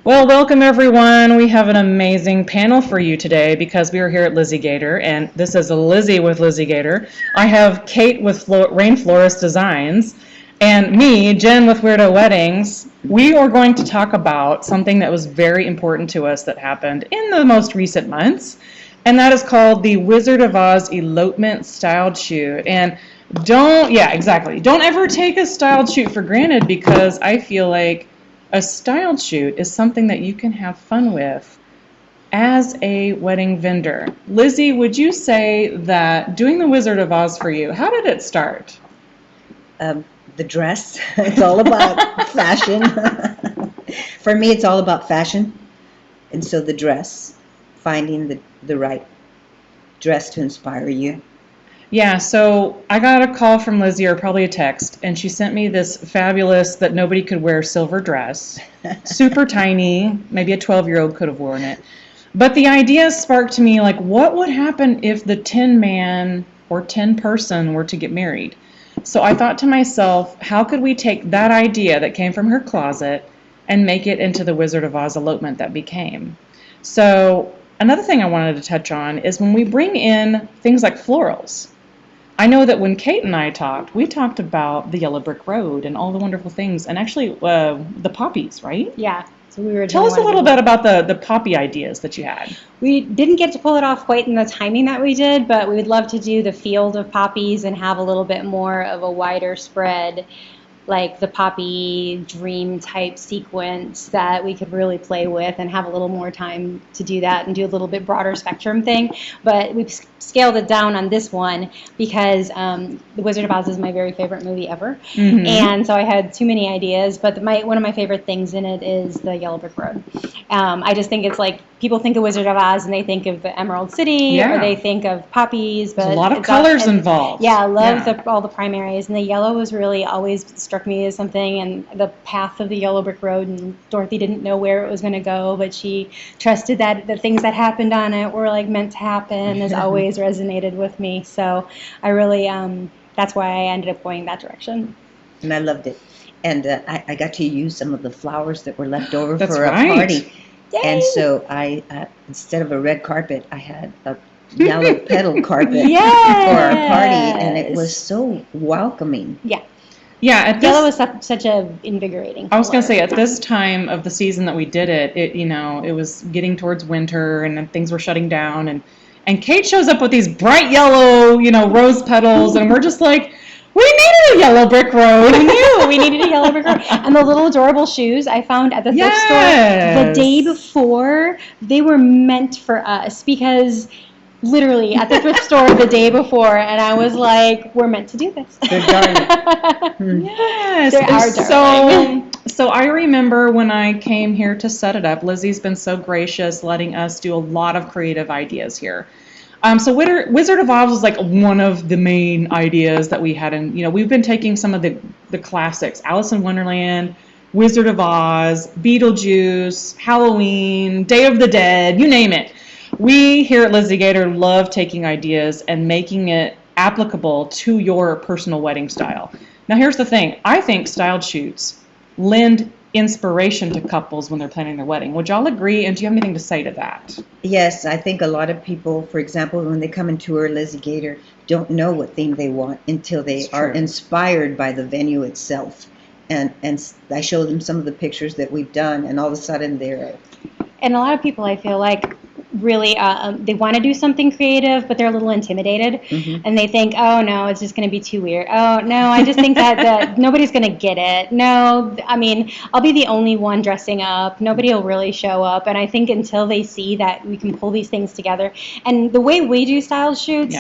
Well, welcome everyone. We have an amazing panel for you today because we are here at Lizzy Gator, and this is Lizzy with Lizzy Gator. I have Kate with Rainforest Designs, and me, Jen with Weirdo Weddings. We are going to talk about something that was very important to us that happened in the most recent months, and that is called the Wizard of Oz Elopement Styled Shoot. And don't ever take a styled shoot for granted, because I feel like a styled shoot is something that you can have fun with as a wedding vendor. Lizzy, would you say that doing the Wizard of Oz for you, how did it start? The dress. It's all about fashion. For me, it's all about fashion. And so the dress, finding the right dress to inspire you. Yeah, so I got a call from Lizzy, or probably a text, and she sent me this fabulous that nobody could wear silver dress. Super tiny, maybe a 12-year-old could have worn it. But the idea sparked to me, like, what would happen if the 10-man or 10-person were to get married? So I thought to myself, how could we take that idea that came from her closet and make it into the Wizard of Oz elopement that became? So another thing I wanted to touch on is when we bring in things like florals. I know that when Kate and I talked, we talked about the yellow brick road and all the wonderful things, and actually the poppies, right? Yeah. So we were Tell us a little bit about the poppy ideas that you had. We didn't get to pull it off quite in the timing that we did, but we would love to do the field of poppies and have a little bit more of a wider spread, like the poppy dream type sequence that we could really play with and have a little more time to do that and do a little bit broader spectrum thing. But we've scaled it down on this one because The Wizard of Oz is my very favorite movie ever. Mm-hmm. And so I had too many ideas, but one of my favorite things in it is the Yellow Brick Road. I just think it's like people think of Wizard of Oz and they think of the Emerald City, or they think of poppies. But there's a lot of colors involved. Yeah, I love all the primaries. And the yellow was really always struck me as something, and the path of the Yellow Brick Road, and Dorothy didn't know where it was going to go, but she trusted that the things that happened on it were like meant to happen, has always resonated with me. So I really, that's why I ended up going that direction. And I loved it. And I got to use some of the flowers that were left over That's for right. a party. Yay! And so I, instead of a red carpet, I had a yellow petal carpet Yes! for our party, and it was so welcoming. Yeah. Yeah, yellow was such a invigorating color. I was going to say, at this time of the season that we did it, it was getting towards winter and things were shutting down, and Kate shows up with these bright yellow, rose petals, and we're just like, we needed a yellow brick road. We knew we needed a yellow brick road. And the little adorable shoes I found at the thrift store the day before, they were meant for us, because literally at the thrift store the day before, and I was like, we're meant to do this. They're darling. Yes. They are darling. So I remember when I came here to set it up, Lizzy's been so gracious letting us do a lot of creative ideas here. So Wizard of Oz was like one of the main ideas that we had, and we've been taking some of the classics: Alice in Wonderland, Wizard of Oz, Beetlejuice, Halloween, Day of the Dead, you name it. We here at Lizzy Gator love taking ideas and making it applicable to your personal wedding style. Now here's the thing: I think styled shoots lend inspiration to couples when they're planning their wedding. Would y'all agree? And do you have anything to say to that? Yes, I think a lot of people, for example, when they come and tour Lizzy Gator, don't know what theme they want until they are inspired by the venue itself. And I show them some of the pictures that we've done, and all of a sudden they're... And a lot of people, I feel like, really they want to do something creative, but they're a little intimidated. Mm-hmm. And they think, oh no, it's just going to be too weird. Oh no, I just think that nobody's going to get it. No, I mean, I'll be the only one dressing up. Nobody will really show up. And I think until they see that we can pull these things together, and the way we do styled shoots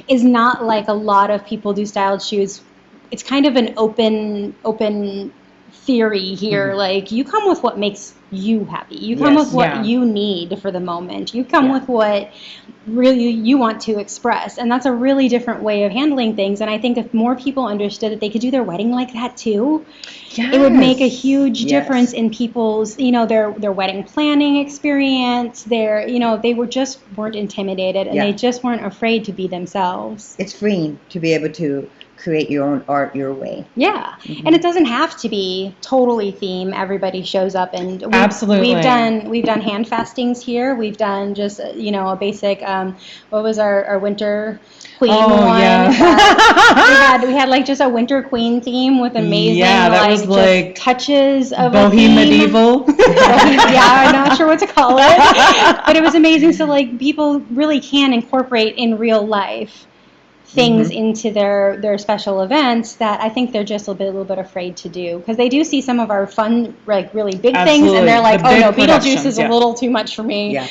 is not like a lot of people do styled shoots. It's kind of an open theory here. Mm-hmm. Like, you come with what makes you happy. You come with what you need for the moment. You come with what really you want to express. And that's a really different way of handling things. And I think if more people understood that they could do their wedding like that too, it would make a huge difference in people's, their wedding planning experience. Their, they weren't intimidated, and they just weren't afraid to be themselves. It's freeing to be able to create your own art your way. Yeah, and it doesn't have to be totally theme. Everybody shows up, and Absolutely. we've done hand fastings here. We've done just a basic. What was our winter queen one? Yeah. we had like just a winter queen theme with amazing that was just touches of Bohemian a theme. medieval. Yeah, I'm not sure what to call it, but it was amazing. So like people really can incorporate in real life things into their special events that I think they're just a little bit afraid to do, because they do see some of our fun, like really big things, and they're like, oh no, Beetlejuice is a little too much for me. Yeah.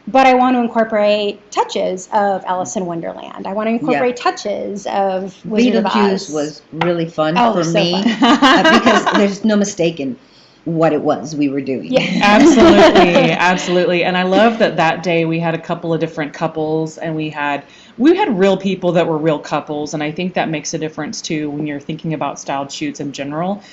But I want to incorporate touches of Alice in Wonderland. I want to incorporate touches of Wizard of Oz. Beetlejuice was really fun for so me because there's no mistaking what it was we were doing. Yeah. Absolutely. And I love that day we had a couple of different couples, and we had real people that were real couples, and I think that makes a difference too when you're thinking about styled shoots in general.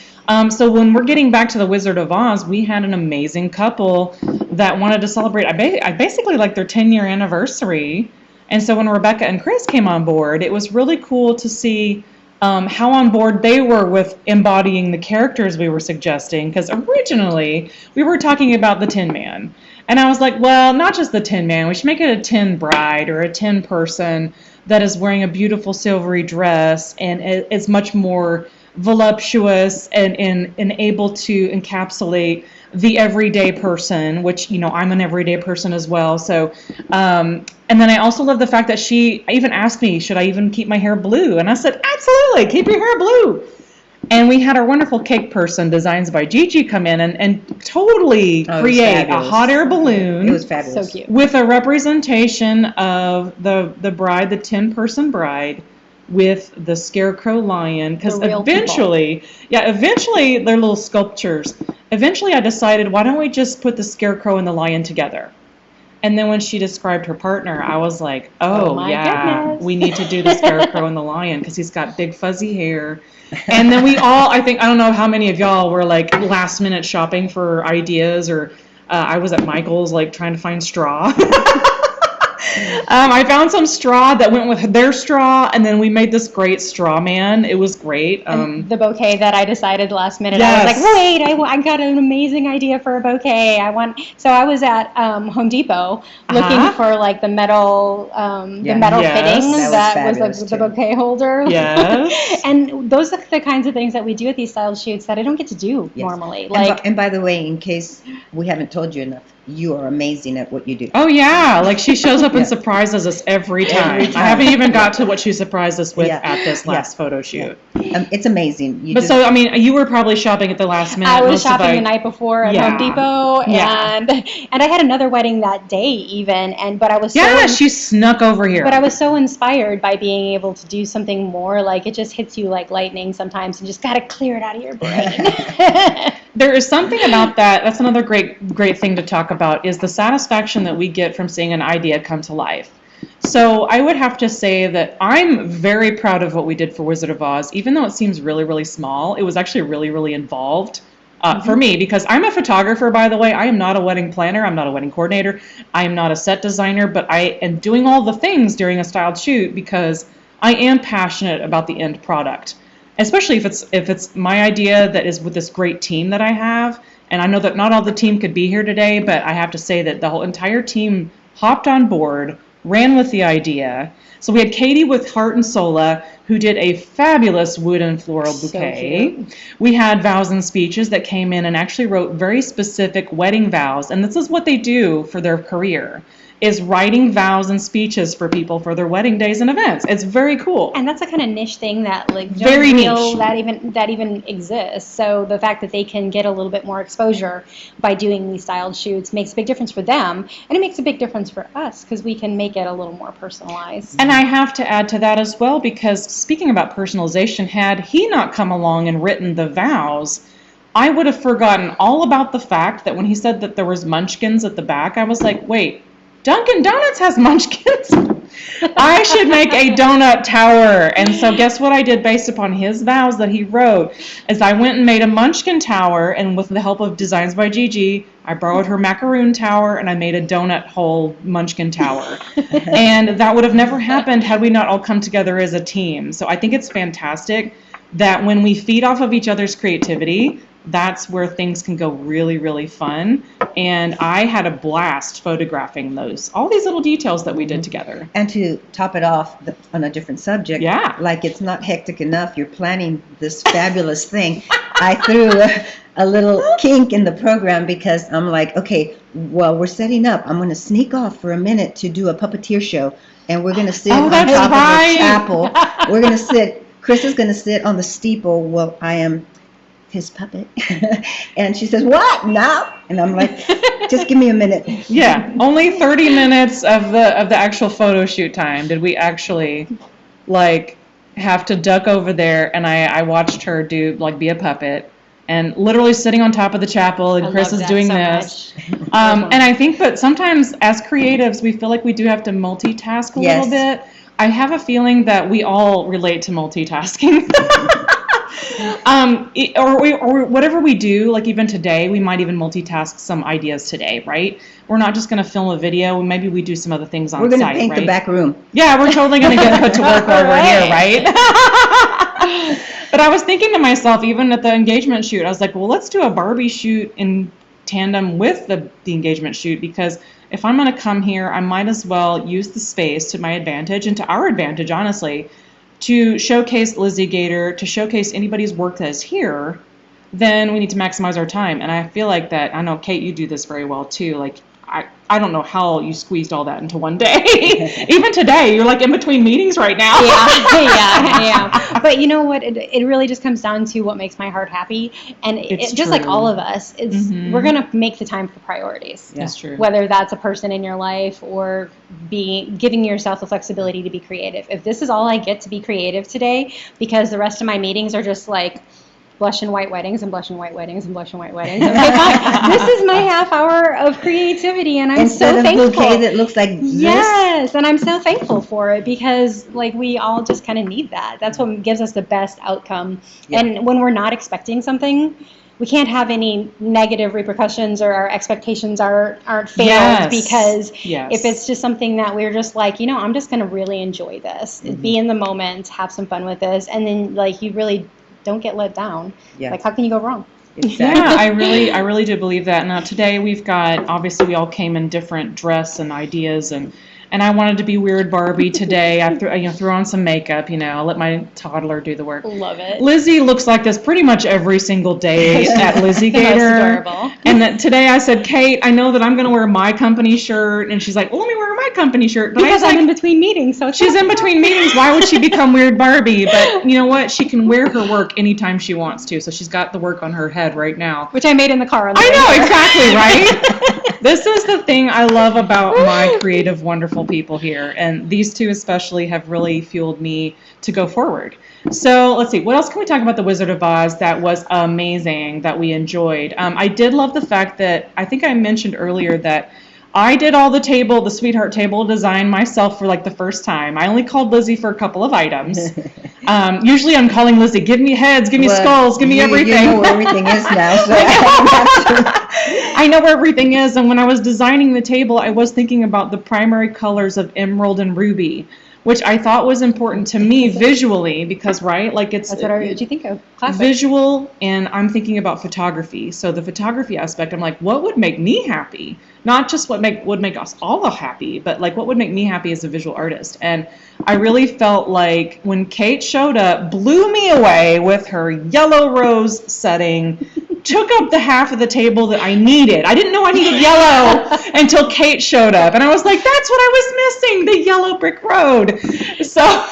So when we're getting back to the Wizard of Oz, we had an amazing couple that wanted to celebrate. I basically like their 10-year anniversary, and so when Rebecca and Chris came on board, it was really cool to see how on board they were with embodying the characters we were suggesting, because originally we were talking about the Tin Man. And I was like, well, not just the Tin Man, we should make it a tin bride or a tin person that is wearing a beautiful silvery dress and is much more voluptuous and able to encapsulate the everyday person, which, I'm an everyday person as well. So, and then I also love the fact that she even asked me, should I even keep my hair blue? And I said, absolutely, keep your hair blue. And we had our wonderful cake person, Designs by Gigi, come in and totally create a hot air balloon. It was fabulous. So cute. With a representation of the bride, the 10-person bride, with the scarecrow lion. Because eventually they're little sculptures. Eventually I decided, why don't we just put the scarecrow and the lion together? And then when she described her partner, I was like, oh yeah, goodness. we need to do the scarecrow and the lion because he's got big fuzzy hair. And then we all, I don't know how many of y'all were like last minute shopping for ideas, or I was at Michael's like trying to find straw. I found some straw that went with their straw, and then we made this great straw man. It was great. The bouquet that I decided last minute, Yes. I was like, wait, I got an amazing idea for a bouquet. So I was at Home Depot looking for like the metal fitting that was the bouquet holder. Yes. And those are the kinds of things that we do at these styled shoots that I don't get to do normally. And by the way, in case we haven't told you enough, you are amazing at what you do. Oh yeah, like she shows up and surprises us every time. I haven't even got to what she surprised us with at this last photo shoot. It's amazing. So I mean, you were probably shopping at the last minute. I was shopping the night before at Home Depot, and I had another wedding that day even, but I was she snuck over here. But I was so inspired by being able to do something more. Like it just hits you like lightning sometimes, and just got to clear it out of your brain. There is something about that. That's another great thing to talk about, is the satisfaction that we get from seeing an idea come to life. So I would have to say that I'm very proud of what we did for Wizard of Oz, even though it seems really, really small. It was actually really, really involved for me, because I'm a photographer, by the way. I am not a wedding planner. I'm not a wedding coordinator. I am not a set designer, but I am doing all the things during a styled shoot because I am passionate about the end product. Especially if it's my idea that is with this great team that I have. And I know that not all the team could be here today, but I have to say that the whole entire team hopped on board, ran with the idea. So we had Katie with Heart and Sola, who did a fabulous wood and floral bouquet. So we had Vows and Speeches that came in and actually wrote very specific wedding vows. And this is what they do for their career, is writing vows and speeches for people for their wedding days and events. It's very cool. And that's a kind of niche thing that like very niche that that even exists. So the fact that they can get a little bit more exposure by doing these styled shoots makes a big difference for them, and it makes a big difference for us because we can make it a little more personalized. And I have to add to that as well, because speaking about personalization, had he not come along and written the vows, I would have forgotten all about the fact that when he said that there was munchkins at the back, I was like, wait, Dunkin' Donuts has munchkins. I should make a donut tower. And so guess what I did based upon his vows that he wrote is I went and made a munchkin tower, and with the help of Designs by Gigi, I borrowed her macaroon tower and I made a donut hole munchkin tower. And that would have never happened had we not all come together as a team. So I think it's fantastic that when we feed off of each other's creativity, that's where things can go really, really fun. And I had a blast photographing all these little details that we did together. And to top it off on a different subject, Yeah. like it's not hectic enough, you're planning this fabulous thing. I threw a little kink in the program because I'm like, okay, well, we're setting up. I'm going to sneak off for a minute to do a puppeteer show. And we're going to sit on that's top right. of the chapel. We're going to sit, Chris is going to sit on the steeple while I am his puppet. And she says, what, now? And I'm like, just give me a minute. Yeah, only 30 minutes of the actual photo shoot time did we actually have to duck over there, and I watched her be a puppet and literally sitting on top of the chapel, and Chris is doing this. And I think that sometimes as creatives we feel like we do have to multitask a little bit. I have a feeling that we all relate to multitasking. Or whatever we do, like even today, we might even multitask some ideas today, right? We're not just going to film a video. Maybe we do some other things on site, We're going to paint the back room. Yeah, we're totally going to get put to work over here, right? But I was thinking to myself, even at the engagement shoot, I was like, well, let's do a Barbie shoot in tandem with the engagement shoot, because if I'm going to come here, I might as well use the space to my advantage and to our advantage, honestly, to showcase Lizzy Gator, to showcase anybody's work that is here. Then we need to maximize our time. And I feel like that, I know, Kate, you do this very well too. Like, I don't know how you squeezed all that into one day. Even today, you're like in between meetings right now. Yeah. But you know what? It really just comes down to what makes my heart happy. And it's just like all of us, we're going to make the time for priorities. That's true. Whether that's a person in your life or giving yourself the flexibility to be creative. If this is all I get to be creative today, because the rest of my meetings are just like blush and white weddings and blush and white weddings and blush and white weddings. Okay, fine. This is my half hour of creativity, and I'm so thankful. Instead of bouquet that looks like this. Yes, and I'm so thankful for it, because like we all just kind of need that. That's what gives us the best outcome. Yeah. And when we're not expecting something, we can't have any negative repercussions, or our expectations aren't failed, because if it's just something that we're just like, I'm just going to really enjoy this, be in the moment, have some fun with this, and then like you really don't get let down. Yeah. Like, how can you go wrong? Exactly. Yeah, I really do believe that. Now today we've got, obviously we all came in different dress and ideas, and I wanted to be Weird Barbie today. I threw on some makeup, I let my toddler do the work. Love it. Lizzy looks like this pretty much every single day at Lizzy Gator. Most adorable. And that today I said, Kate, I know that I'm going to wear my company shirt. And she's like, well, let me wear my company shirt. But because I'm in between meetings. So she's in between meetings. Why would she become Weird Barbie? But you know what? She can wear her work anytime she wants to. So she's got the work on her head right now. Which I made in the car. I know, exactly, right? This is the thing I love about my creative, wonderful people here. And these two especially have really fueled me to go forward. So let's see, what else can we talk about the Wizard of Oz that was amazing, that we enjoyed? I did love the fact that, I think I mentioned earlier that I did all the sweetheart table design myself for like the first time. I only called Lizzy for a couple of items. Usually I'm calling Lizzy, give me heads, give me skulls, give me everything. You know where everything is now. So I know where everything is, and when I was designing the table, I was thinking about the primary colors of emerald and ruby, which I thought was important to me visually, because that's what you think of. Classic. Visual, and I'm thinking about photography. So the photography aspect, I'm like, what would make me happy? Not just what would make us all happy, but like what would make me happy as a visual artist. And I really felt like when Kate showed up, blew me away with her yellow rose setting, took up the half of the table that I needed. I didn't know I needed yellow until Kate showed up. And I was like, that's what I was missing, the yellow brick road. So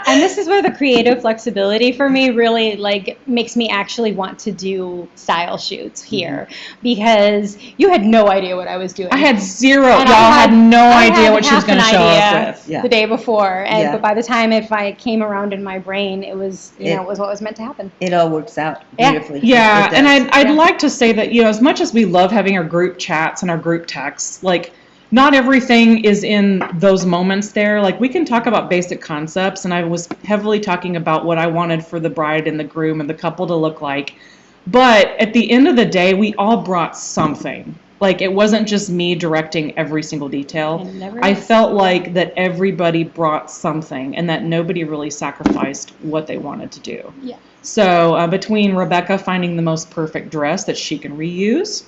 and this is where the creative flexibility for me really like makes me actually want to do style shoots here, because you had no idea what I was doing. I had zero. Y'all had no idea what she was going to show up with. Yeah. The day before, but by the time I came around in my brain, it was it was what was meant to happen. It all works out beautifully. Yeah, and I'd like to say that as much as we love having our group chats and our group texts, like not everything is in those moments there. Like, we can talk about basic concepts, and I was heavily talking about what I wanted for the bride and the groom and the couple to look like. But at the end of the day, we all brought something. Like, it wasn't just me directing every single detail. I felt like that everybody brought something and that nobody really sacrificed what they wanted to do. Yeah. So between Rebecca finding the most perfect dress that she can reuse,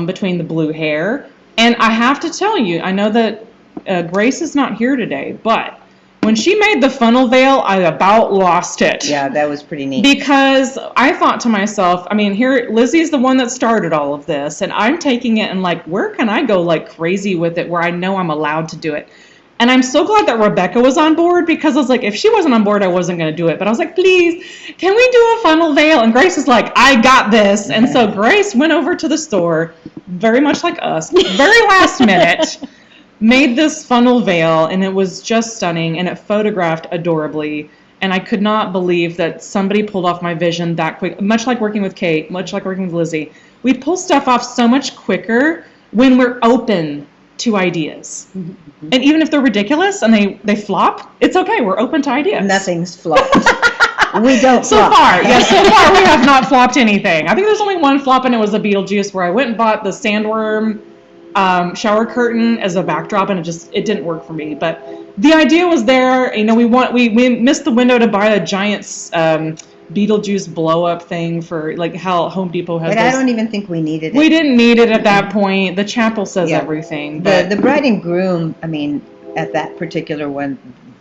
between the blue hair, and I have to tell you, I know that Grace is not here today, but when she made the funnel veil, I about lost it. Yeah, that was pretty neat. Because I thought to myself, I mean, here, Lizzie's the one that started all of this, and I'm taking it and like, where can I go like crazy with it where I know I'm allowed to do it? And I'm so glad that Rebecca was on board, because I was like, if she wasn't on board, I wasn't going to do it. But I was like, please, can we do a funnel veil? And Grace is like, I got this. And so Grace went over to the store, very much like us, very last minute, made this funnel veil, and it was just stunning, and it photographed adorably. And I could not believe that somebody pulled off my vision that quick, much like working with Kate, much like working with Lizzy. We pull stuff off so much quicker when we're open to ideas. Mm-hmm. And even if they're ridiculous and they flop, it's okay. We're open to ideas. Nothing's flopped. We don't so flop. far, yes, so far we have not flopped anything. I think there's only one flop, and it was the Beetlejuice, where I went and bought the sandworm shower curtain as a backdrop, and it didn't work for me. But the idea was there. You know, we missed the window to buy a giant Beetlejuice blow up thing for like how Home Depot has. But I don't even think we needed it. We didn't need it at that point. The chapel says everything. But the bride and groom, I mean, at that particular one,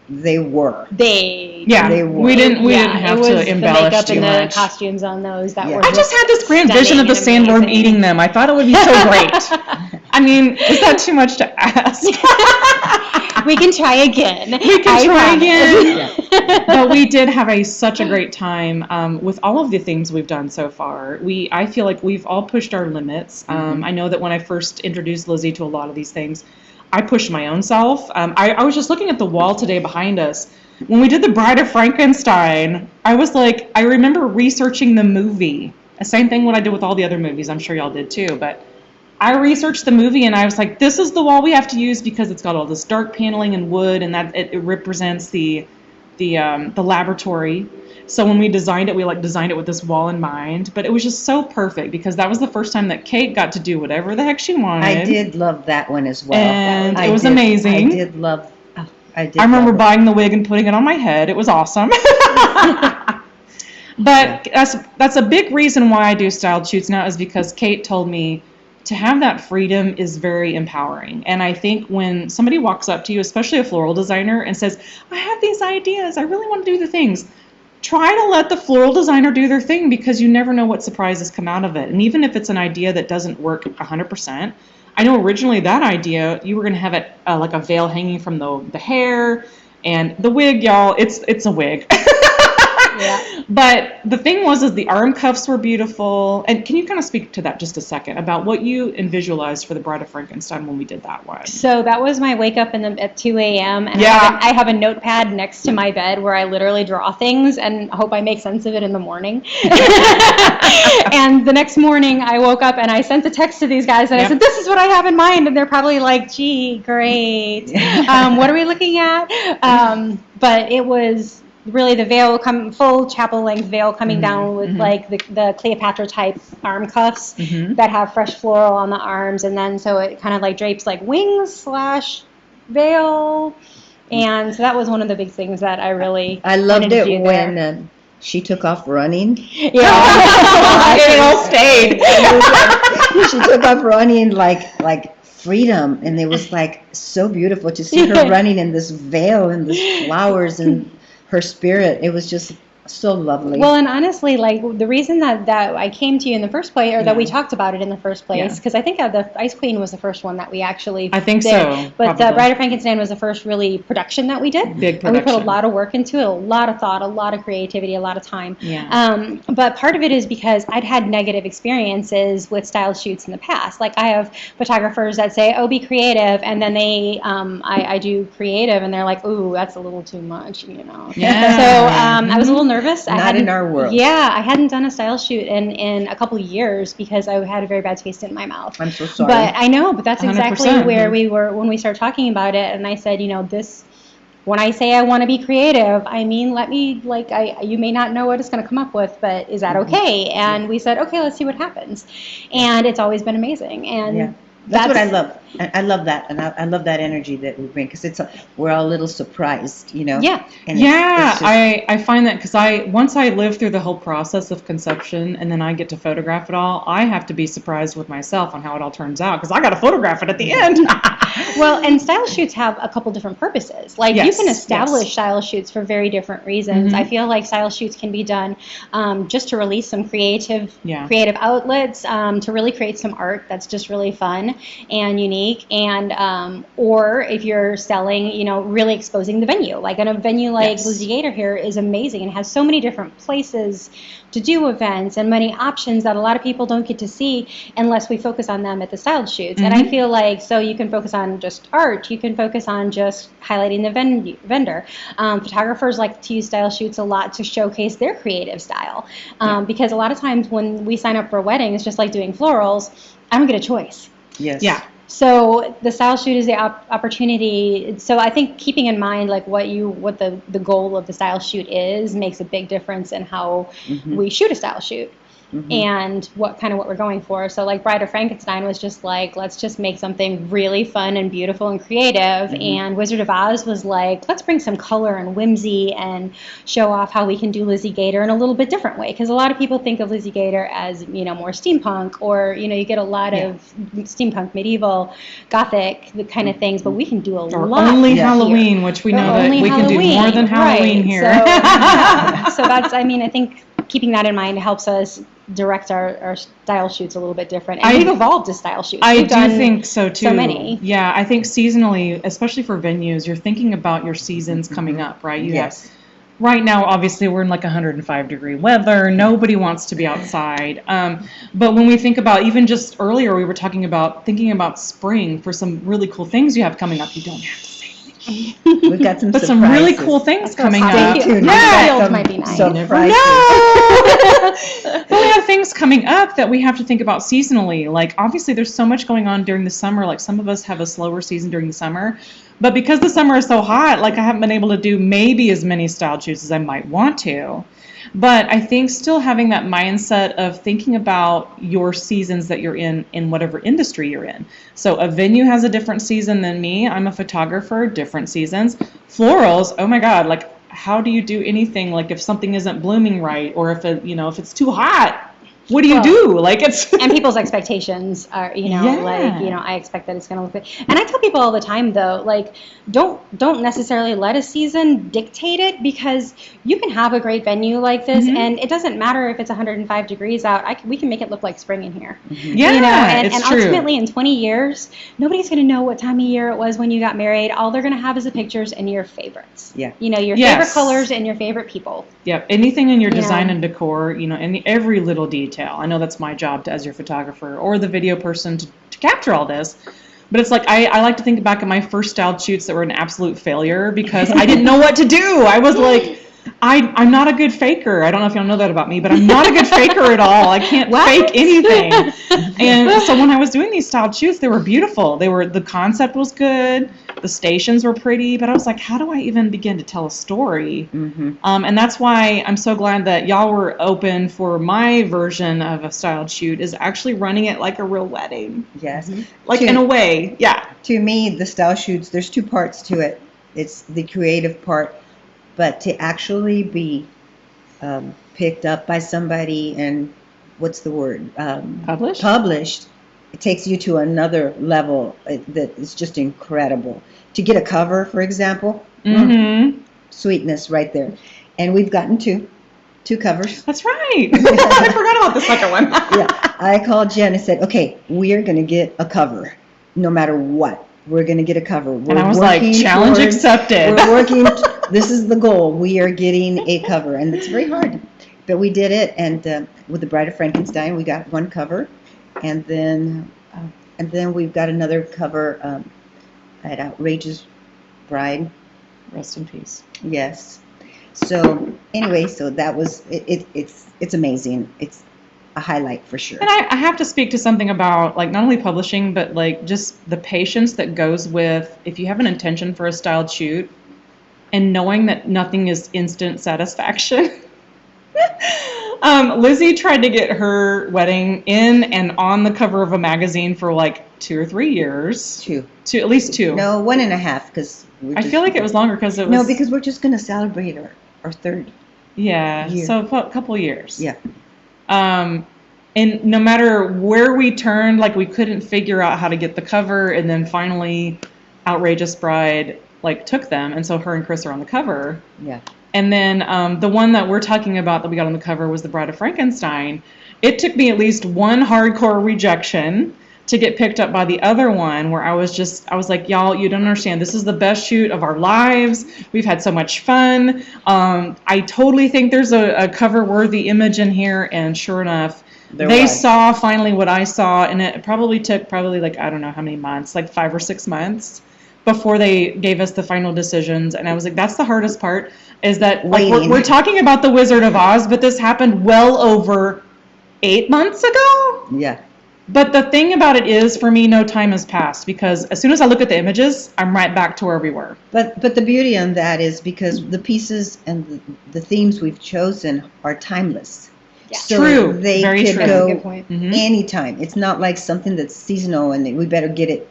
they were. They were. We didn't have to embellish too much. The makeup and the costumes on those that were. I just had this grand vision of the sandworm eating them. I thought it would be so great. I mean, is that too much to ask? We can try again. But we did have such a great time with all of the things we've done so far. I feel like we've all pushed our limits. I know that when I first introduced Lizzy to a lot of these things, I pushed my own self. I was just looking at the wall today behind us. When we did the Bride of Frankenstein, I was like, I remember researching the movie. The same thing what I did with all the other movies. I'm sure y'all did too. But I researched the movie, and I was like, this is the wall we have to use because it's got all this dark paneling and wood, and that it represents the laboratory. So when we designed it, we designed it with this wall in mind. But it was just so perfect because that was the first time that Kate got to do whatever the heck she wanted. I did love that one as well. And it was amazing. I remember buying the wig and putting it on my head. It was awesome. But that's a big reason why I do styled shoots now, is because Kate told me to have that freedom is very empowering. And I think when somebody walks up to you, especially a floral designer, and says, I have these ideas, I really want to do the things, try to let the floral designer do their thing, because you never know what surprises come out of it. And even if it's an idea that doesn't work 100%, I know originally that idea, you were going to have it like a veil hanging from the hair, and the wig, y'all, it's a wig. Yeah. But the thing was the arm cuffs were beautiful. And can you kind of speak to that just a second about what you visualized for the Bride of Frankenstein when we did that one? So that was my wake up at 2 a.m. and I have a notepad next to my bed where I literally draw things and hope I make sense of it in the morning. And the next morning I woke up and I sent a text to these guys and I said, this is what I have in mind. And they're probably like, gee, great. What are we looking at? But it was really the veil full chapel length veil coming down with like the Cleopatra type arm cuffs that have fresh floral on the arms, and then so it kind of like drapes like wings / veil, and so that was one of the big things that I loved it when she took off running. Yeah, it all stayed. She took off running like freedom, and it was like so beautiful to see her running in this veil and this flowers and her spirit. It was just so lovely. Well, and honestly, like the reason that I came to you in the first place, or that we talked about it in the first place, because I think the Ice Queen was the first one that we actually I think did. so. But the Bride of Frankenstein was the first really production that we did. Big production. And we put a lot of work into it, a lot of thought, a lot of creativity, a lot of time. Yeah. But part of it is because I'd had negative experiences with styled shoots in the past. Like I have photographers that say, oh, be creative, and then I do creative, and they're like, ooh, that's a little too much, you know. Yeah. So I was a little nervous. Not in our world. Yeah, I hadn't done a style shoot in a couple of years because I had a very bad taste in my mouth. I'm so sorry. But I know, but that's exactly 100%. where we were when we started talking about it. And I said, this. When I say I want to be creative, I mean, you may not know what it's going to come up with, but is that okay? And we said, okay, let's see what happens. And it's always been amazing. And that's what I love. I love that, and I love that energy that we bring because we're all a little surprised, Yeah. And Yeah, it's just, I find that because once I live through the whole process of conception and then I get to photograph it all, I have to be surprised with myself on how it all turns out because I got to photograph it at the end. Well, and style shoots have a couple different purposes. Like you Yes, can establish yes. style shoots for very different reasons. Mhm. I feel like style shoots can be done just to release some creative outlets, to really create some art that's just really fun and unique, and or if you're selling, really exposing the venue. Like in a venue like Yes. Lizzy Gator here is amazing and has so many different places to do events and many options that a lot of people don't get to see unless we focus on them at the style shoots. And I feel like so you can focus on just art, you can focus on just highlighting the vendor. Photographers like to use style shoots a lot to showcase their creative style, because a lot of times when we sign up for a wedding, it's just like doing florals. I don't get a choice. yes. Yeah. So the style shoot is the opportunity. So I think keeping in mind like what the goal of the style shoot is makes a big difference in how we shoot a style shoot. And what we're going for. So like Bride of Frankenstein was just like, let's just make something really fun and beautiful and creative. And Wizard of Oz was like, let's bring some color and whimsy and show off how we can do Lizzy Gator in a little bit different way. Because a lot of people think of Lizzy Gator as, more steampunk, or, you get a lot of steampunk, medieval, gothic, the kind of things, but we can do a lot. Only here. Halloween, which we know that Only we can do more than Halloween right. here. So that's, I think keeping that in mind helps us direct our style shoots a little bit different. And we've evolved to style shoots. I We've do done think so too. So many. Yeah, I think seasonally, especially for venues, you're thinking about your seasons coming up, right? You have, right now, obviously, we're in like 105-degree weather. Nobody wants to be outside. But when we think about, even just earlier, we were thinking about spring for some really cool things you have coming up. You don't have to say anything. We've got some But surprises. some really cool things coming up. Stay tuned. Yeah. Field might be nice. Surprises. But we have things coming up that we have to think about seasonally. Like, obviously, there's so much going on during the summer. Like, some of us have a slower season during the summer. But because the summer is so hot, like, I haven't been able to do maybe as many style shoots as I might want to. But I think still having that mindset of thinking about your seasons that you're in whatever industry you're in. So a venue has a different season than me. I'm a photographer, different seasons. Florals, oh my God, like, how do you do anything? Like, if something isn't blooming right, or if if it's too hot, what do you do? Like, it's and people's expectations are, I expect that it's going to look good. And I tell people all the time, though, like, don't necessarily let a season dictate it, because you can have a great venue like this, and it doesn't matter if it's 105 degrees out. We can make it look like spring in here. Yeah, and true. Ultimately, in 20 years, nobody's going to know what time of year it was when you got married. All they're going to have is the pictures and your favorites. Yeah. Your favorite colors and your favorite people. Yeah, anything in your design and decor, and every little detail. I know that's my job as your photographer or the video person to capture all this. But it's like, I like to think back at my first style shoots that were an absolute failure because I didn't know what to do. I was like, I'm not a good faker. I don't know if y'all know that about me, but I'm not a good faker at all. I can't fake anything. And so when I was doing these style shoots, they were beautiful. The concept was good. The stations were pretty, but I was like, how do I even begin to tell a story? And that's why I'm so glad that y'all were open for my version of a styled shoot, is actually running it like a real wedding. Yes. Like, in a way, yeah. To me, the style shoots, there's two parts to it. It's the creative part, but to actually be picked up by somebody and, what's the word? Published. It takes you to another level that is just incredible. To get a cover, for example, sweetness right there. And we've gotten two covers. That's right. I forgot about the second one. Yeah, I called Jen and said, okay, we are going to get a cover, no matter what. We're going to get a cover. And I was like, challenge accepted. We're working. This is the goal. We are getting a cover. And it's very hard. But we did it. And with the Bride of Frankenstein, we got one cover. And then we've got another cover at Outrageous Bride. Rest in peace. Yes. So Anyway, so that was it's amazing. It's a highlight for sure. And I have to speak to something about like not only publishing, but like just the patience that goes with if you have an intention for a styled shoot and knowing that nothing is instant satisfaction. Lizzy tried to get her wedding in and on the cover of a magazine for like 2 or 3 years. At least two. No, 1.5 because I feel like it was longer because it was. No, because we're just going to celebrate our third. Yeah, year. so a couple years. Yeah. And no matter where we turned, like we couldn't figure out how to get the cover, and then finally, Outrageous Bride like took them, and so her and Chris are on the cover. Yeah. And then the one that we're talking about that we got on the cover was The Bride of Frankenstein. It took me at least one hardcore rejection to get picked up by the other one where I was like, y'all, you don't understand. This is the best shoot of our lives. We've had so much fun. I totally think there's a cover-worthy image in here, and sure enough, they saw finally what I saw, and it probably took like, I don't know how many months, like 5 or 6 months before they gave us the final decisions. And I was like, that's the hardest part, is that like, we're talking about The Wizard of Oz, but this happened well over 8 months ago. Yeah. But the thing about it is, for me, no time has passed, because as soon as I look at the images, I'm right back to where we were. But the beauty on that is because the pieces and the themes we've chosen are timeless. Yeah. So True. they Very could true. That's a go good point. anytime. It's not like something that's seasonal and we better get it.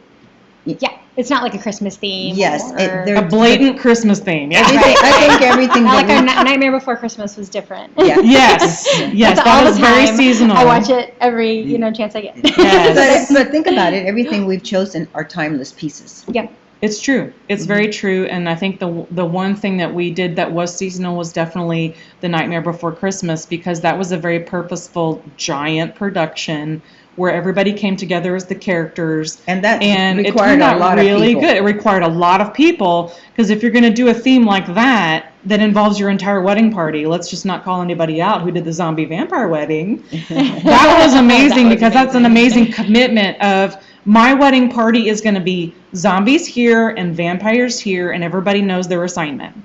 Yeah, it's not like a Christmas theme. Yes, or- A blatant Christmas theme. Yeah. I think everything. Not like that our Nightmare Before Christmas was different. Yeah. Yes. Yes. That's That all was the very time. seasonal. I watch it every chance I get. Yes. but think about it. Everything we've chosen are timeless pieces. Yeah. It's true. It's very true. And I think the one thing that we did that was seasonal was definitely The Nightmare Before Christmas, because that was a very purposeful, giant production where everybody came together as the characters. And that it required turned a out lot of really people. good. It required a lot of people, because if you're going to do a theme like that involves your entire wedding party, let's just not call anybody out who did the zombie vampire wedding. That was amazing, because that's an amazing commitment of, my wedding party is going to be zombies here and vampires here, and everybody knows their assignment.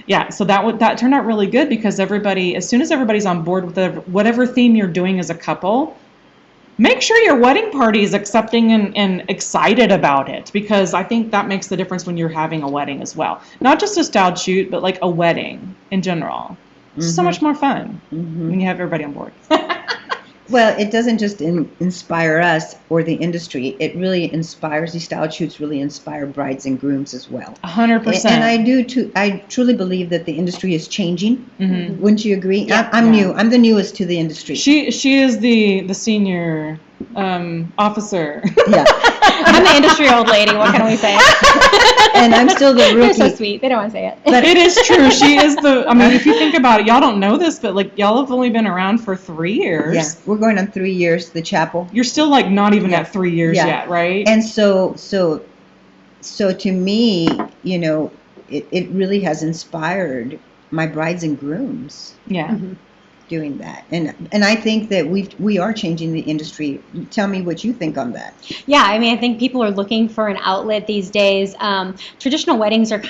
Yeah, so that turned out really good, because everybody, as soon as everybody's on board with whatever theme you're doing as a couple, make sure your wedding party is accepting and excited about it, because I think that makes the difference when you're having a wedding as well. Not just a styled shoot, but like a wedding in general. It's so much more fun when you have everybody on board. Well, it doesn't just inspire us or the industry. It really inspires, these style shoots really inspire brides and grooms as well. 100%. And I do too. I truly believe that the industry is changing. Wouldn't you agree? Yeah. I'm new. I'm the newest to the industry. She is the senior officer. Yeah. I'm the industry old lady. What can we say? And I'm still the They're rookie. so sweet. They don't want to say it. But It is true. She is I mean, if you think about it, y'all don't know this, but like y'all have only been around for 3 years. yeah, we're going on 3 years, the chapel. You're still like not even Yeah. at 3 years Yeah. yet, right? And so to me, you know, it really has inspired my brides and grooms yeah. doing that. And I think that we are changing the industry. Tell me what you think on that. Yeah, I mean, I think people are looking for an outlet these days. Traditional weddings are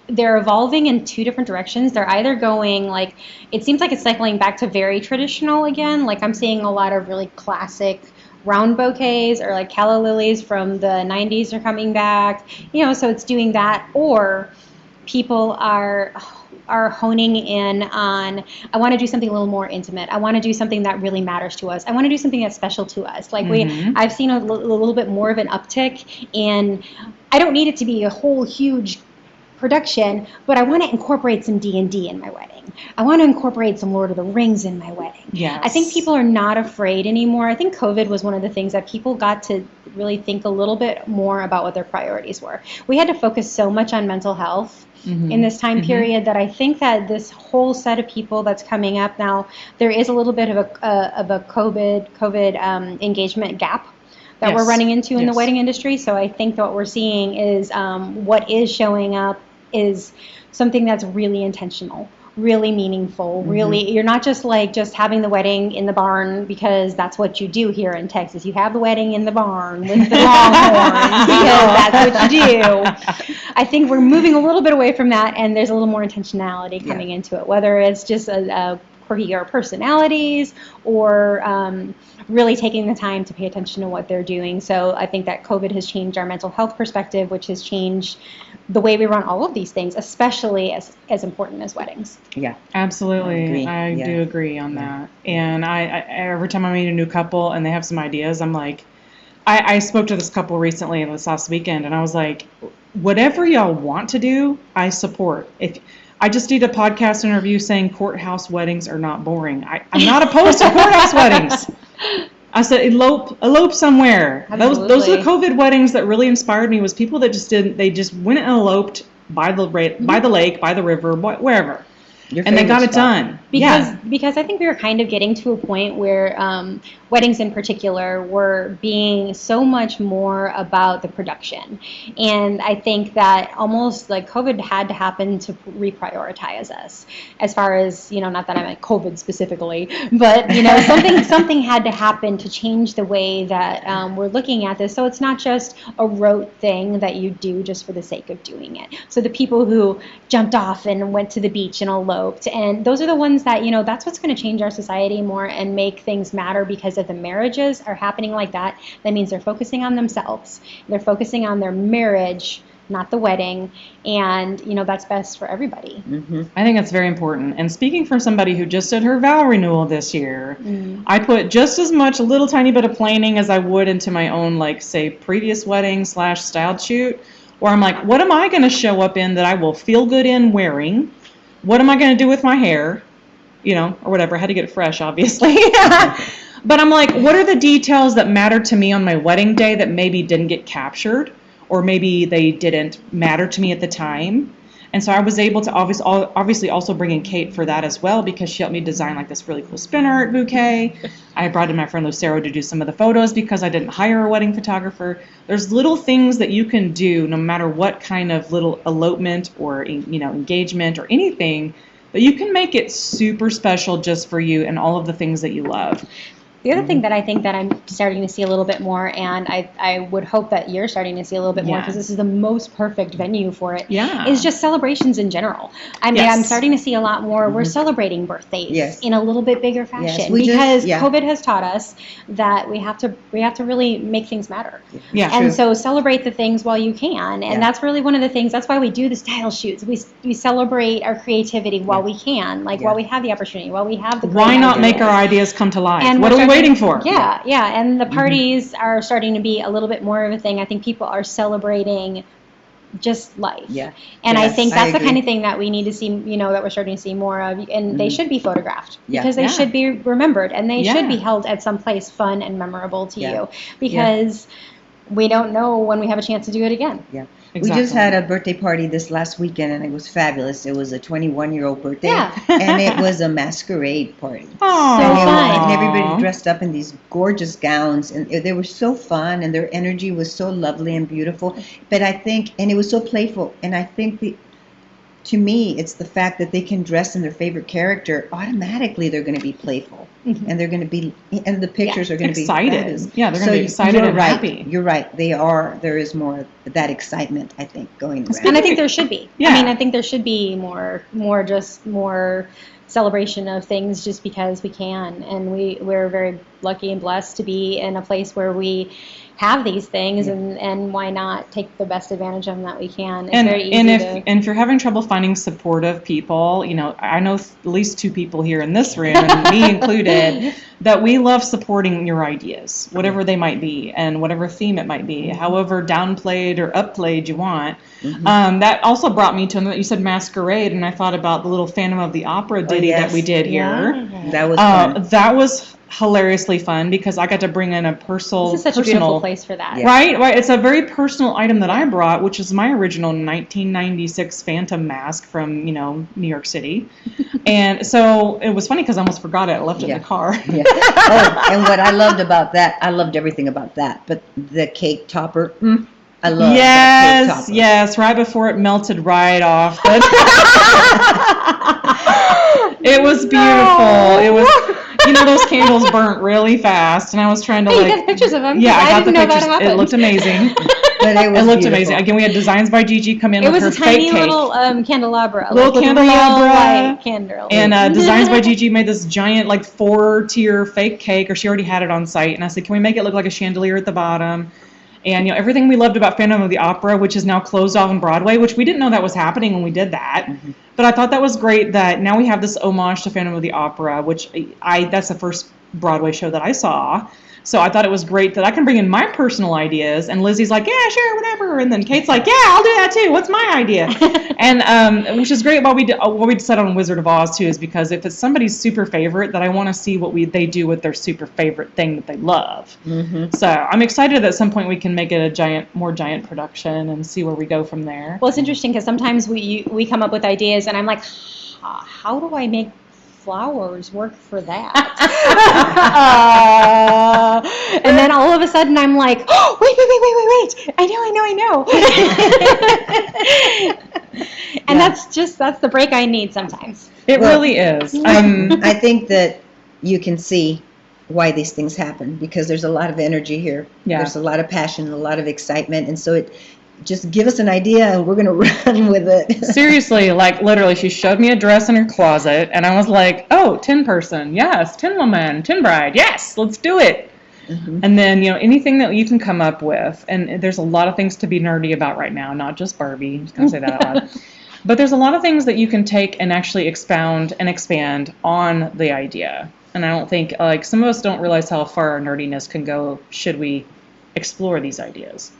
they're evolving in two different directions. They're either going like, it seems like it's cycling back to very traditional again. Like I'm seeing a lot of really classic round bouquets, or like calla lilies from the 90s are coming back, so it's doing that. Or people are honing in on, I want to do something a little more intimate. I want to do something that really matters to us. I want to do something that's special to us. Like I've seen a little bit more of an uptick, and I don't need it to be a whole huge production, but I want to incorporate some D&D in my wedding. I want to incorporate some Lord of the Rings in my wedding. Yes. I think people are not afraid anymore. I think COVID was one of the things that people got to really think a little bit more about what their priorities were. We had to focus so much on mental health in this time period that I think that this whole set of people that's coming up now, there is a little bit of a COVID engagement gap that we're running into in the wedding industry. So I think that what we're seeing is what is showing up is something that's really intentional. really meaningful. Really, you're not just having the wedding in the barn because that's what you do here in Texas. You have the wedding in the barn with the longhorns because that's what you do. I think we're moving a little bit away from that, and there's a little more intentionality coming into it, whether it's just a quirkier personalities or really taking the time to pay attention to what they're doing. So I think that COVID has changed our mental health perspective, which has changed the way we run all of these things, especially as important as weddings. Yeah, absolutely. I do agree on that. And I every time I meet a new couple and they have some ideas, I'm like, I spoke to this couple recently this last weekend, and I was like, whatever y'all want to do, I support. If I just did a podcast interview saying courthouse weddings are not boring. I'm not opposed to courthouse weddings. I said elope somewhere. Those are the COVID weddings that really inspired me. Was people that just went and eloped by the lake, by the river, wherever. And they got it done. Because I think we were kind of getting to a point where weddings in particular were being so much more about the production. And I think that almost like COVID had to happen to reprioritize us as far as, not that I meant COVID specifically, but, something had to happen to change the way that we're looking at this. So it's not just a rote thing that you do just for the sake of doing it. So the people who jumped off and went to the beach and eloped, and those are the ones that, that's what's going to change our society more and make things matter, because if the marriages are happening like that, that means they're focusing on themselves. They're focusing on their marriage, not the wedding, and that's best for everybody. I think it's very important. And speaking from somebody who just did her vow renewal this year, I put just as much, a little tiny bit of planning as I would into my own, say, previous wedding / styled shoot, where I'm like, what am I going to show up in that I will feel good in wearing? What am I going to do with my hair? Or whatever. I had to get it fresh, obviously. But I'm like, what are the details that matter to me on my wedding day that maybe didn't get captured, or maybe they didn't matter to me at the time? And so I was able to obviously also bring in Kate for that as well, because she helped me design this really cool spin art bouquet. I brought in my friend Lucero to do some of the photos because I didn't hire a wedding photographer. There's little things that you can do no matter what kind of little elopement or engagement or anything, but you can make it super special just for you and all of the things that you love. The other thing that I think that I'm starting to see a little bit more, and I would hope that you're starting to see a little bit more, because this is the most perfect venue for it, is just celebrations in general. I mean, I'm starting to see a lot more. We're celebrating birthdays in a little bit bigger fashion, because COVID has taught us that we have to really make things matter. And so celebrate the things while you can, and that's really one of the things. That's why we do the style shoots. We celebrate our creativity while we can, while we have the opportunity, while we have the. Why not make our ideas come to life? And what are we waiting for? And the parties are starting to be a little bit more of a thing. I think people are celebrating just life. And I think that's the kind of thing that we need to see, that we're starting to see more of, and they should be photographed, because they should be remembered, and they should be held at some place fun and memorable to you, because we don't know when we have a chance to do it again. We just had a birthday party this last weekend, and it was fabulous. It was a 21-year-old birthday, and it was a masquerade party. Oh, so fun. And everybody dressed up in these gorgeous gowns, and they were so fun, and their energy was so lovely and beautiful. But I think, and it was so playful, and I think to me, it's the fact that they can dress in their favorite character. Automatically, they're going to be playful, and they're going to be, and the pictures are going to be excited. They're going to be excited and happy. You're right. They are. There is more that excitement, I think, going around. And I think there should be. I mean, I think there should be more celebration of things, just because we can, and we're very lucky and blessed to be in a place where we have these things, and why not take the best advantage of them that we can. It's very easy and if you're having trouble finding supportive people, I know at least 2 people here in this room, and me included, that we love supporting your ideas, whatever they might be, and whatever theme it might be, however downplayed or upplayed you want. That also brought me to, you said masquerade, and I thought about the little Phantom of the Opera ditty that we did here. That was fun. That was hilariously fun, because I got to bring in a personal. This is such a beautiful place for that. Right. It's a very personal item that I brought, which is my original 1996 Phantom mask from New York City, and so it was funny because I almost forgot it. I left it in the car. Oh, and what I loved about that, I loved everything about that, but the cake topper. I love that cake topper. Yes, right before it melted right off. It was beautiful. It was, those candles burnt really fast, and I was trying to Hey, you got pictures of them? Yeah, I got the didn't know that pictures. happened. It looked amazing. But it was looked beautiful. amazing. Again, we had Designs by Gigi come in It with was her a tiny fake cake. little candelabra. Little with candelabra. real light candle. And Designs by Gigi made this giant, 4-tier fake cake, or she already had it on site. And I said, can we make it look like a chandelier at the bottom? And everything we loved about Phantom of the Opera, which is now closed off on Broadway, which we didn't know that was happening when we did that. Mm-hmm. But I thought that was great that now we have this homage to Phantom of the Opera, which that's the first Broadway show that I saw. So I thought it was great that I can bring in my personal ideas, and Lizzie's like, yeah, sure, whatever. And then Kate's like, yeah, I'll do that too. What's my idea? And which is great. What we decided on Wizard of Oz too is because if it's somebody's super favorite, that I want to see what they do with their super favorite thing that they love. Mm-hmm. So I'm excited that at some point we can make it a more giant production and see where we go from there. Well, it's interesting because sometimes we come up with ideas, and I'm like, how do I make flowers work for that? And then all of a sudden I'm like, oh, wait. I know. And that's the break I need sometimes. It really is. I think that you can see why these things happen because there's a lot of energy here. Yeah. There's a lot of passion, a lot of excitement. And so just give us an idea and we're going to run with it. Seriously, literally, she showed me a dress in her closet and I was like, oh, 10 person, yes, 10 woman, 10 bride, yes, let's do it. Mm-hmm. And then, anything that you can come up with, and there's a lot of things to be nerdy about right now, not just Barbie, I'm just going to say that out loud. But there's a lot of things that you can take and actually expound and expand on the idea. And I don't think, some of us don't realize how far our nerdiness can go should we explore these ideas.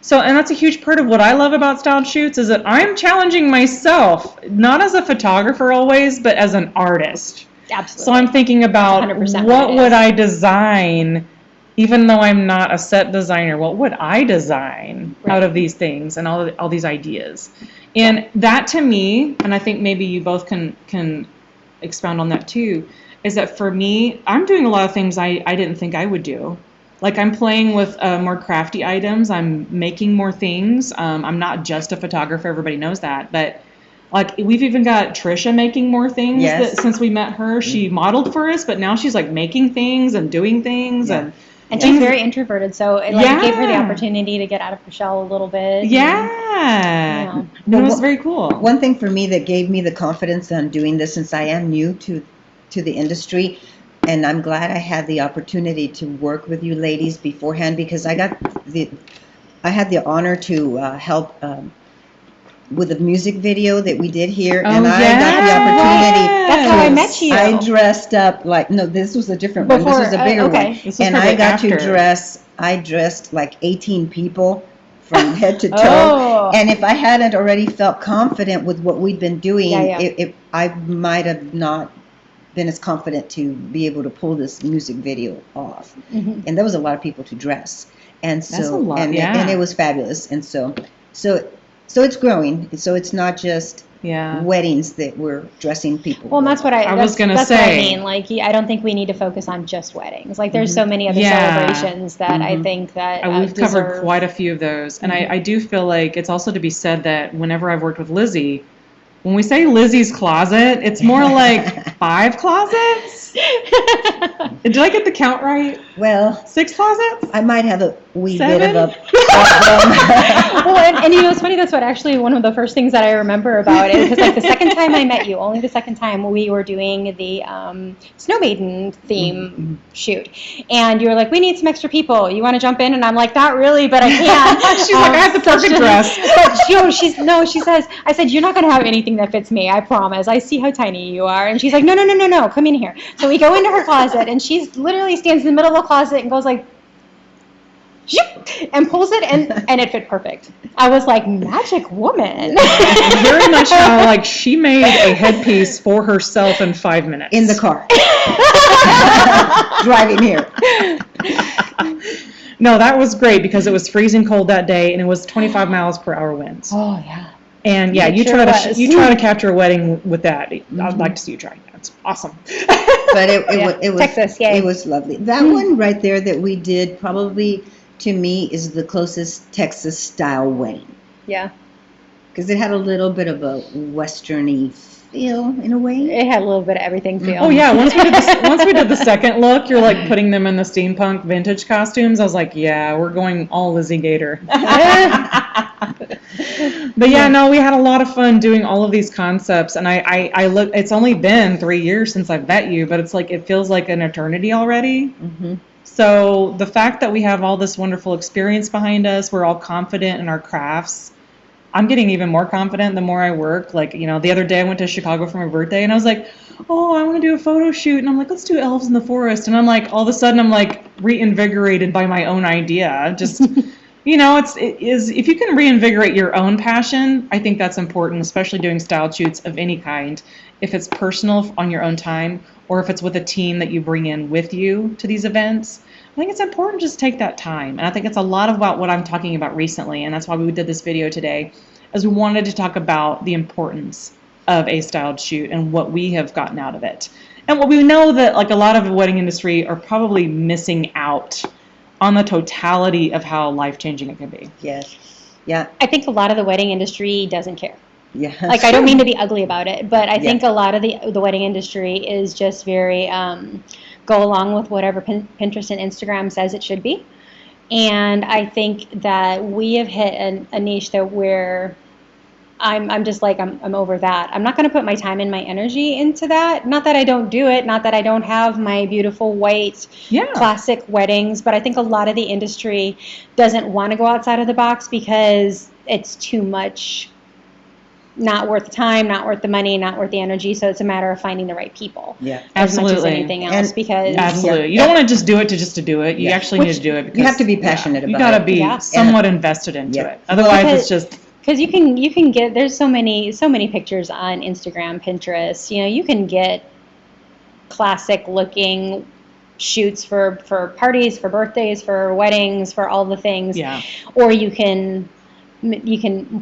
So, and that's a huge part of what I love about styled shoots is that I'm challenging myself, not as a photographer always, but as an artist. Absolutely. So I'm thinking about what would I design, even though I'm not a set designer, what would I design out of these things and all these ideas? And that to me, and I think maybe you both can expound on that too, is that for me, I'm doing a lot of things I didn't think I would do. I'm playing with more crafty items. I'm making more things. I'm not just a photographer. Everybody knows that. But we've even got Trisha making more things. Yes. Since we met her. She modeled for us, but now she's making things and doing things. Yeah. And she's very introverted, so it gave her the opportunity to get out of her shell a little bit. Yeah. It was very cool. One thing for me that gave me the confidence on doing this, since I am new to the industry, and I'm glad I had the opportunity to work with you ladies beforehand because I had the honor to help with a music video that we did here, and I got the opportunity. That's how I met you. I dressed up this was a different one. This was a bigger one, and I got to dress. I dressed 18 people from head to toe. Oh. And if I hadn't already felt confident with what we'd been doing, I might have not been as confident to be able to pull this music video off. Mm-hmm. And there was a lot of people to dress. And so that's a lot, and it was fabulous. And so it's growing. So it's not just weddings that we're dressing people. Well, and that's what I was going to say. That's what I mean. I don't think we need to focus on just weddings. There's so many other celebrations that I think that we've covered quite a few of those. And I do feel like it's also to be said that whenever I've worked with Lizzy, when we say Lizzie's closet, it's more like 5 closets. Did I get the count right? Well, 6 closets? I might have a wee 7? bit of a well, and it's funny, that's what actually one of the first things that I remember about it, because the second time I met you, only the second time, we were doing the Snow Maiden theme shoot, and you were like, we need some extra people, you want to jump in? And I'm like, not really, but I can. She's like, I have the perfect dress. But she says, I said, you're not going to have anything that fits me, I promise, I see how tiny you are. And she's like, no, come in here. So we go into her closet, and she literally stands in the middle of the closet and goes and pulls it, and it fit perfect. I was like, magic woman. Very much how she made a headpiece for herself in 5 minutes. In the car. Driving here. No, that was great because it was freezing cold that day and it was 25 miles per hour winds. Oh, yeah. And you try to capture a wedding with that. Mm-hmm. I'd like to see you try. That's awesome. But it was Texas, yay. It was lovely. That one right there that we did probably to me is the closest Texas style wedding. Yeah. because it had a little bit of a westerny feel in a way. It had a little bit of everything feel. Oh yeah, once we did the second look, you're like putting them in the steampunk vintage costumes. I was like, yeah, we're going all Lizzy Gator. But yeah, no, we had a lot of fun doing all of these concepts, and I look. It's only been 3 years since I've met you, but it's like it feels like an eternity already. Mm-hmm. So the fact that we have all this wonderful experience behind us, we're all confident in our crafts. I'm getting even more confident the more I work. Like, you know, the other day I went to Chicago for my birthday and I was like, oh, I want to do a photo shoot. And I'm like, let's do elves in the forest. And I'm like, all of a sudden I'm like reinvigorated by my own idea. Just, you know, it is, if you can reinvigorate your own passion, I think that's important, especially doing style shoots of any kind. If it's personal on your own time, or if it's with a team that you bring in with you to these events, I think it's important just to take that time. And I think it's a lot about what I'm talking about recently, and that's why we did this video today, as we wanted to talk about the importance of a styled shoot and what we have gotten out of it. And what we know that like a lot of the wedding industry are probably missing out on the totality of how life-changing it can be. Yes. Yeah. I think a lot of the wedding industry doesn't care. Yeah. Like, I don't mean to be ugly about it, but I think a lot of the wedding industry is just very go along with whatever Pinterest and Instagram says it should be. And I think that we have hit a niche that where I'm just like, I'm over that. I'm not going to put my time and my energy into that. Not that I don't do it, not that I don't have my beautiful white classic weddings, but I think a lot of the industry doesn't want to go outside of the box because it's too much. Not worth the time, not worth the money, not worth the energy. So it's a matter of finding the right people. Yeah, absolutely. As much as anything else, because absolutely, you don't want to just do it to do it. You actually need to do it because you have to be passionate about it. You got to be somewhat invested into it. Otherwise, it's just because you can get, there's so many pictures on Instagram, Pinterest. You know, you can get classic looking shoots for parties, for birthdays, for weddings, for all the things. Yeah. Or you can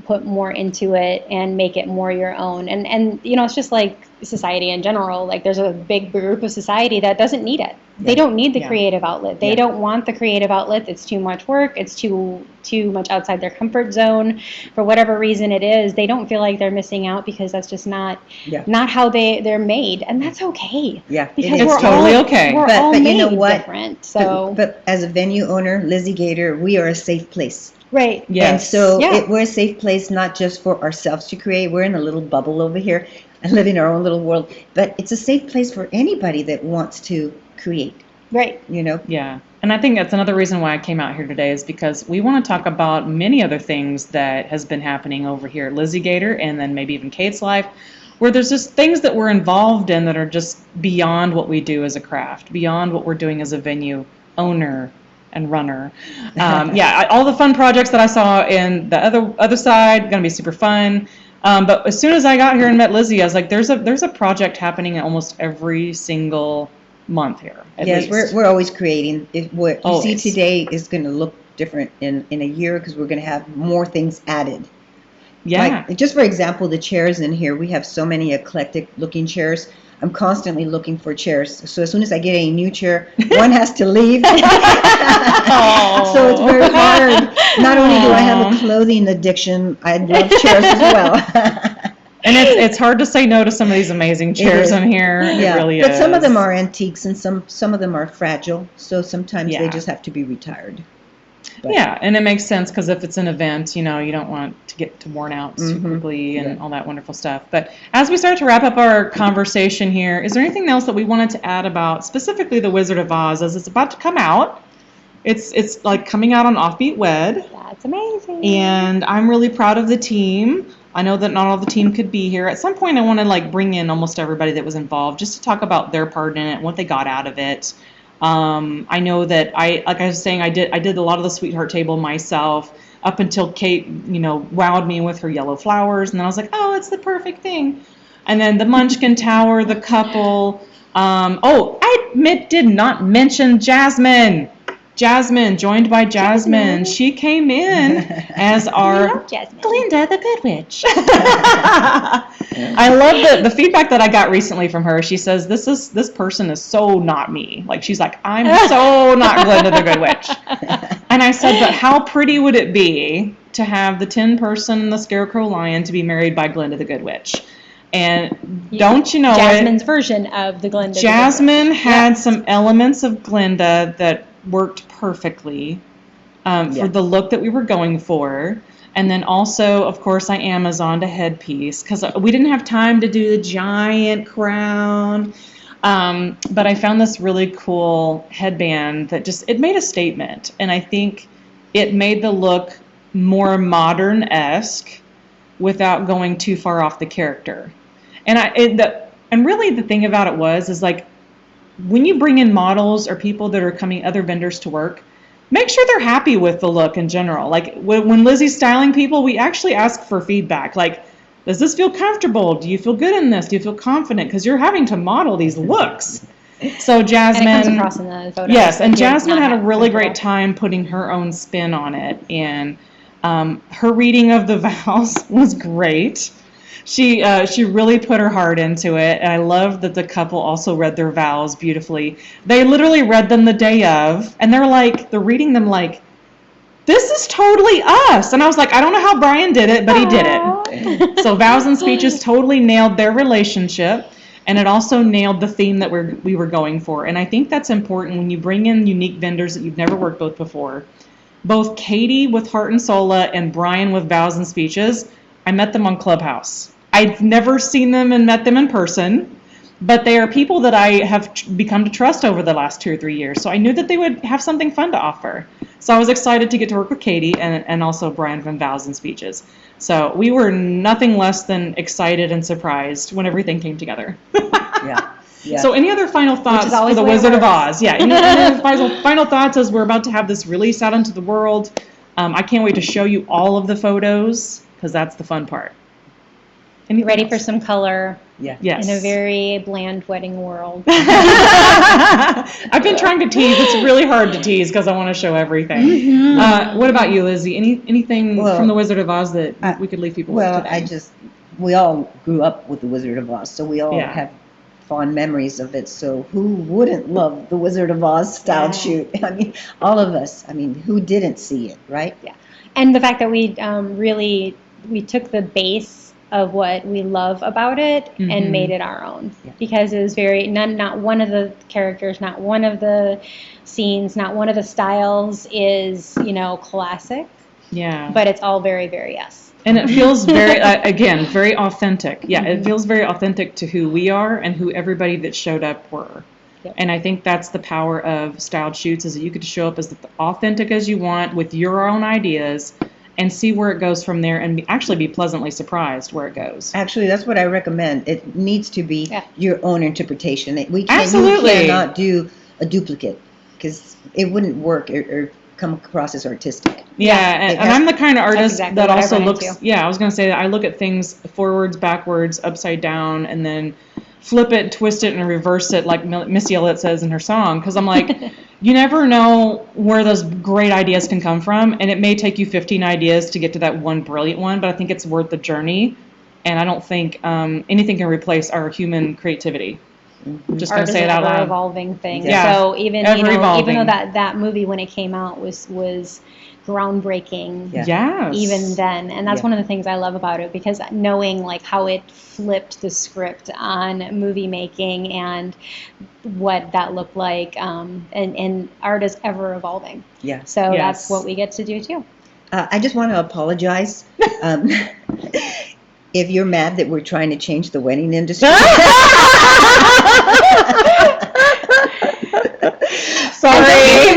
put more into it and make it more your own. And you know, it's just like society in general. Like, there's a big group of society that doesn't need it. They don't need the creative outlet. They don't want the creative outlet. It's too much work. It's too much outside their comfort zone. For whatever reason it is, they don't feel like they're missing out because that's just not how they're made. And that's okay. Yeah. Because it's totally okay. We're all but made you know what? different. So but as a venue owner, Lizzy Gator, we are a safe place. Right. Yes. And so we're a safe place, not just for ourselves to create. We're in a little bubble over here and live in our own little world. But it's a safe place for anybody that wants to create. Right. You know? Yeah. And I think that's another reason why I came out here today, is because we want to talk about many other things that has been happening over here at Lizzy Gator, and then maybe even Kate's life, where there's just things that we're involved in that are just beyond what we do as a craft, beyond what we're doing as a venue owner and runner. All the fun projects that I saw in the other side, going to be super fun. But as soon as I got here and met Lizzy, I was like, there's a project happening almost every single month here. Yes, we're always creating. What you see today is going to look different in a year, because we're going to have more things added. Yeah. Like, just for example, the chairs in here, we have so many eclectic looking chairs. I'm constantly looking for chairs. So as soon as I get a new chair, one has to leave. So it's very hard. Not only do I have a clothing addiction, I love chairs as well. And it's hard to say no to some of these amazing chairs in here. Yeah. It really but is. some of them are antiques and some of them are fragile. So sometimes they just have to be retired. But. Yeah, and it makes sense, because if it's an event, you know, you don't want to get to worn out too quickly and all that wonderful stuff. But as we start to wrap up our conversation here, is there anything else that we wanted to add about specifically the Wizard of Oz, as it's about to come out? It's like coming out on Offbeat Wed. That's amazing. And I'm really proud of the team. I know that not all the team could be here. At some point, I want to like bring in almost everybody that was involved, just to talk about their part in it and what they got out of it. I know that like I was saying, I did a lot of the sweetheart table myself up until Kate, you know, wowed me with her yellow flowers, and then I was like, oh, it's the perfect thing. And then the Munchkin Tower, the couple. I did not mention Jasmine. Jasmine, joined by Jasmine. She came in as our Glinda the Good Witch. I love the feedback that I got recently from her. She says, this person is so not me. Like, she's like, I'm so not Glinda the Good Witch. And I said, but how pretty would it be to have the Tin Person and the Scarecrow Lion to be married by Glinda the Good Witch. And don't you know Jasmine's version of the Glinda. Jasmine had some elements of Glinda that worked perfectly for the look that we were going for. And then also, of course, I Amazoned a headpiece because we didn't have time to do the giant crown. But I found this really cool headband that it made a statement. And I think it made the look more modern-esque without going too far off the character. And really the thing about it is like, when you bring in models or people that are coming, other vendors to work, make sure they're happy with the look in general. Like when Lizzy's styling people, we actually ask for feedback. Like, does this feel comfortable? Do you feel good in this? Do you feel confident? Because you're having to model these looks. So Jasmine, and it comes across in the photos. yes, and Jasmine had a really great time putting her own spin on it, and her reading of the vows was great. She really put her heart into it, and I love that the couple also read their vows beautifully. They literally read them the day of, and they're reading them like, this is totally us. And I was like, I don't know how Brian did it, but he did it. So vows and speeches totally nailed their relationship, and it also nailed the theme that we were going for. And I think that's important when you bring in unique vendors that you've never worked with before. Both Katie with Heart and Sola and Brian with Vows and Speeches, I met them on Clubhouse. I've never seen them and met them in person, but they are people that I have become to trust over the last 2 or 3 years. So I knew that they would have something fun to offer. So I was excited to get to work with Katie and also Brian from Vows and Speeches. So we were nothing less than excited and surprised when everything came together. Yeah. So any other final thoughts for the Wizard of Oz? Yeah, any other final thoughts as we're about to have this release out into the world? I can't wait to show you all of the photos because that's the fun part. Ready for some color? Yeah. Yes. In a very bland wedding world. I've been trying to tease. It's really hard to tease because I want to show everything. Mm-hmm. What about you, Lizzy? Anything from the Wizard of Oz that we could leave people with today? We all grew up with the Wizard of Oz, so we all have fond memories of it. So who wouldn't love the Wizard of Oz style shoot? I mean, all of us. I mean, who didn't see it, right? Yeah. And the fact that we we took the base of what we love about it and made it our own, because it was not one of the characters, not one of the scenes, not one of the styles is classic. Yeah. But it's all very, very us. And it feels very again very authentic. Yeah, it feels very authentic to who we are and who everybody that showed up were. Yep. And I think that's the power of styled shoots, is that you get to show up as authentic as you want with your own ideas, and see where it goes from there, and actually be pleasantly surprised where it goes. Actually, that's what I recommend. It needs to be your own interpretation. You Absolutely. cannot do a duplicate because it wouldn't work or come across as artistic. Yeah, and I'm the kind of artist that also looks, I was going to say that I look at things forwards, backwards, upside down, and then flip it, twist it, and reverse it like Missy Elliott says in her song, because I'm like, you never know where those great ideas can come from, and it may take you 15 ideas to get to that one brilliant one, but I think it's worth the journey, and I don't think anything can replace our human creativity. I'm just going to say it out loud. Art is an ever-evolving thing. Yeah. So even though that movie when it came out was groundbreaking, even then, and that's one of the things I love about it, because knowing like how it flipped the script on movie making and what that looked like, and art is ever evolving. Yeah. So that's what we get to do too. I just want to apologize. If you're mad that we're trying to change the wedding industry. Sorry.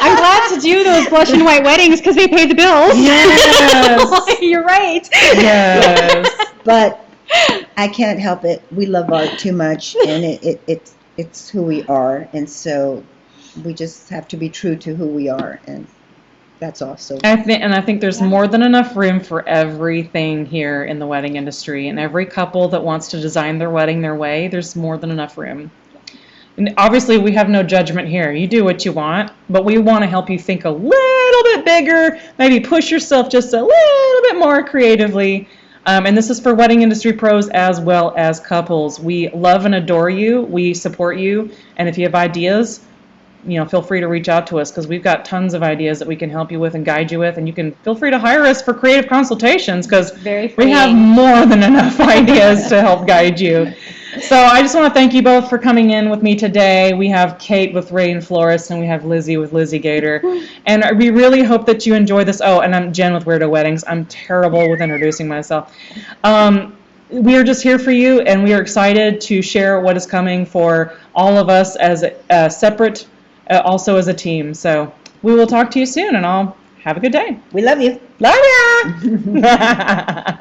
I'm glad to do those blush and white weddings because they pay the bills. Yes. You're right. Yes. But I can't help it. We love art too much, and it's who we are, and so we just have to be true to who we are, and that's awesome. I think there's more than enough room for everything here in the wedding industry, and every couple that wants to design their wedding their way, there's more than enough room. And obviously, we have no judgment here. You do what you want, but we want to help you think a little bit bigger, maybe push yourself just a little bit more creatively. And this is for wedding industry pros as well as couples. We love and adore you. We support you. And if you have ideas, feel free to reach out to us because we've got tons of ideas that we can help you with and guide you with, and you can feel free to hire us for creative consultations because we have more than enough ideas to help guide you. So I just want to thank you both for coming in with me today. We have Kate with Rain Florist and we have Lizzy with Lizzy Gator. And we really hope that you enjoy this. Oh, and I'm Jen with Weirdo Weddings. I'm terrible with introducing myself. We are just here for you, and we are excited to share what is coming for all of us as a separate, also as a team. So we will talk to you soon, and I'll have a good day. We love you. Love ya!